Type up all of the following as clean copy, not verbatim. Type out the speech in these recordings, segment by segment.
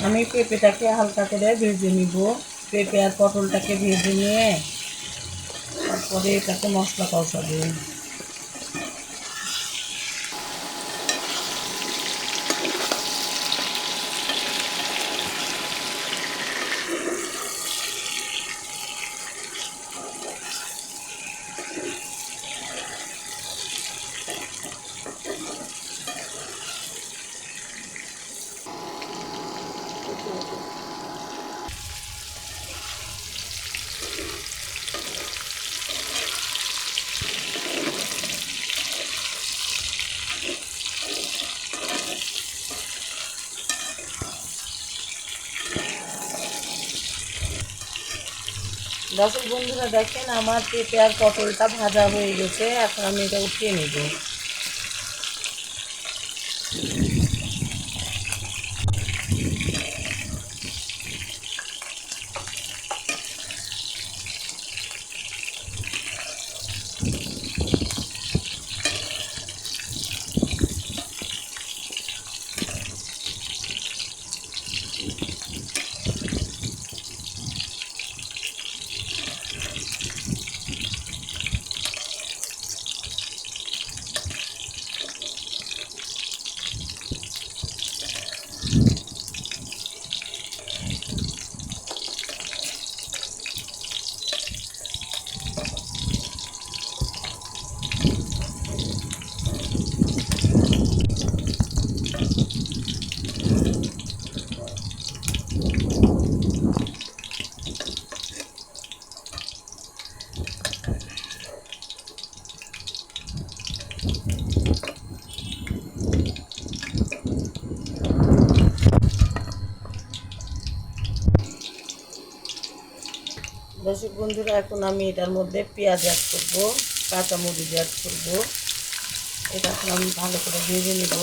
আমি পেঁপেটাকে হালকা করে ভেজে নিব। পেঁপে আর পটলটাকে ভেজে নিয়ে তারপরে এটাকে মশলা কষাবো। দর্শক বন্ধুরা দেখেন আমার পেঁপে আর পটলটা ভাজা হয়ে গেছে। এখন আমি এটা উঠিয়ে নেব। দর্শক বন্ধুরা এখন আমি এটার মধ্যে পেঁয়াজ অ্যাড করবো, কাঁচামরিচ অ্যাড করবো। এটা এখন আমি ভালো করে ভেজে নেব।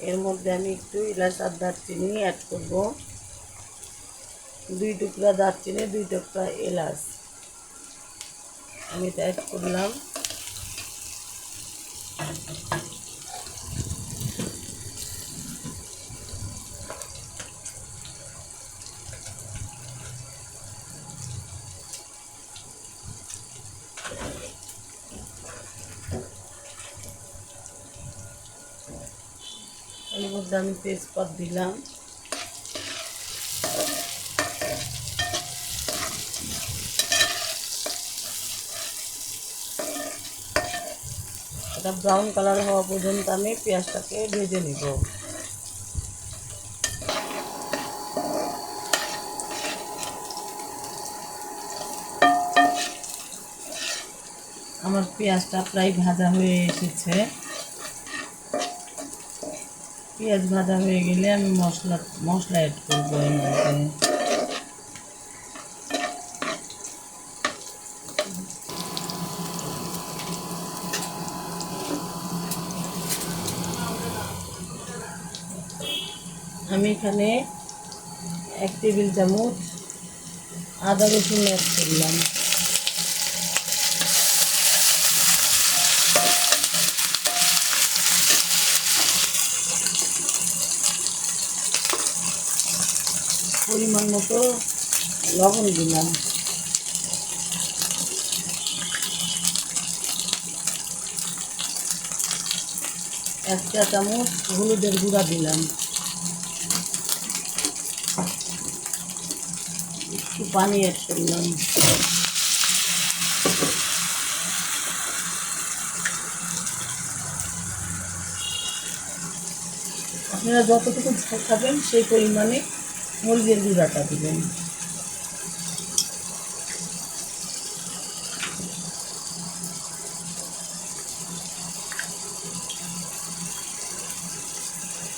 এর মধ্যে আমি একটু এলাচ আর দারচিনি অ্যাড করব। 2 টুকরা দারচিনি, 2 টুকরা এলাচ আমি এটা অ্যাড করলাম। এর মধ্যে আমি তেজপাত দিলাম। এটা ব্রাউন কালার হওয়া পর্যন্ত আমি পেঁয়াজটাকে ভেজে নিব। আমার পেঁয়াজটা প্রায় ভাজা হয়ে এসেছে। পেঁয়াজ ভাজা হয়ে গেলে আমি মশলা অ্যাড করবো এর মধ্যে। আমি এখানে 1 টেবিল চামচ আদা রসুন অ্যাড করলাম। পরিমাণ মতো লবণ দিলাম। 1 চা চামচ হলুদের গুঁড়া দিলাম। একটু পানি অ্যাড করলাম। আপনারা যতটুকু ঝাল খাবেন সেই পরিমাণে মরিচের গুঁড়াটা দেবেন।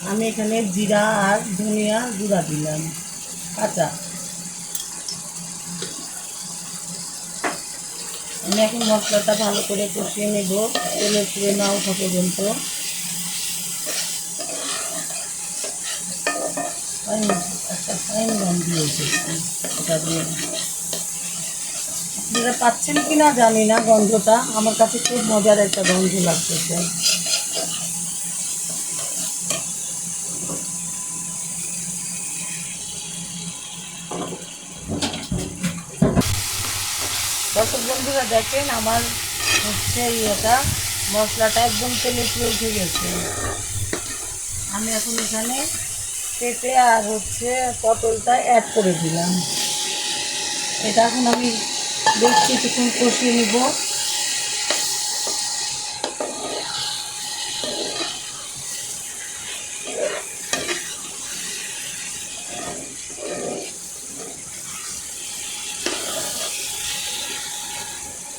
আমি এখানে জিরা আর ধনিয়া গুঁড়া দিলাম কাঁচা। আমি এখন মশলাটা ভালো করে কষিয়ে নেব তেলের পুড়ে না ওঠা পর্যন্ত। একটা একটা ফাইন গন্ধ এসেছে। এটা দিয়ে আপনারা পাচ্ছেন কি না জানি না, গন্ধটা আমার কাছে খুব মজার একটা গন্ধ লাগতেছে। দর্শক বন্ধুরা দেখেন আমার হচ্ছে ইয়েটা, মশলাটা একদম তেলে উঠে গেছে। আমি এখন এখানে পেঁপে আর হচ্ছে পটলটা অ্যাড করে দিলাম। এটা এখন আমি বেশ কিছুক্ষণ কষিয়ে নিব।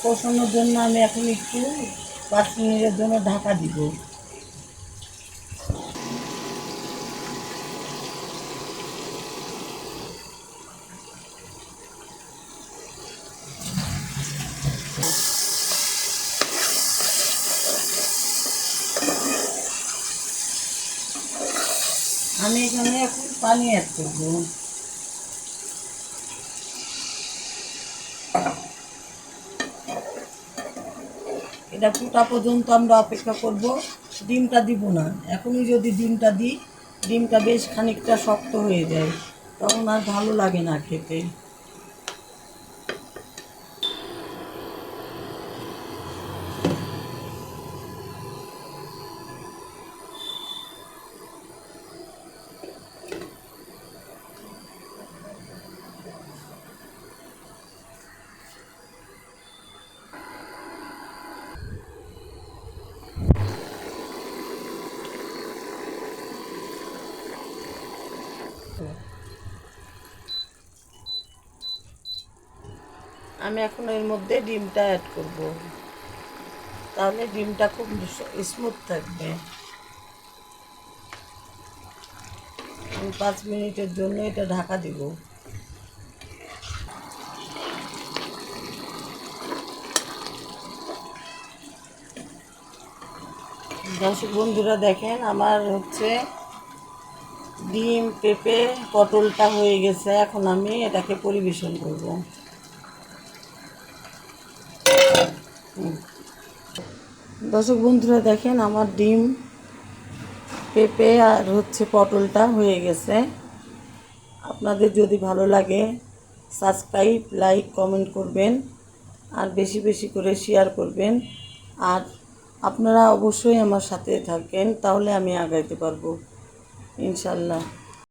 কষানোর জন্য আমি এখন একটু 5 মিনিটের জন্য ঢাকা দিব। আমি এখানে এখন পানি অ্যাড করব। এটা ফুটা পর্যন্ত আমরা অপেক্ষা করব। ডিমটা দিব না, এখনই যদি ডিমটা দিই ডিমটা বেশ খানিকটা শক্ত হয়ে যায়, তখন আর ভালো লাগে না খেতে। আমি এখন এর মধ্যে ডিমটা অ্যাড করব, তাহলে ডিমটা খুব স্মুথ থাকবে। আমি 5 মিনিটের জন্য এটা ঢাকা দিব। দর্শক বন্ধুরা দেখেন আমার হচ্ছে ডিম পেঁপে পটলটা হয়ে গেছে। এখন আমি এটাকে পরিবেশন করব। দর্শক বন্ধুরা দেখেন আমার ডিম পেঁপে আর হচ্ছে পটলটা হয়ে গেছে। আপনাদের যদি ভালো লাগে সাবস্ক্রাইব, লাইক, কমেন্ট করবেন আর বেশি বেশি করে শেয়ার করবেন। আর আপনারা অবশ্যই আমার সাথে থাকবেন, তাহলে আমি আগাইতে পারবো ইনশাল্লাহ।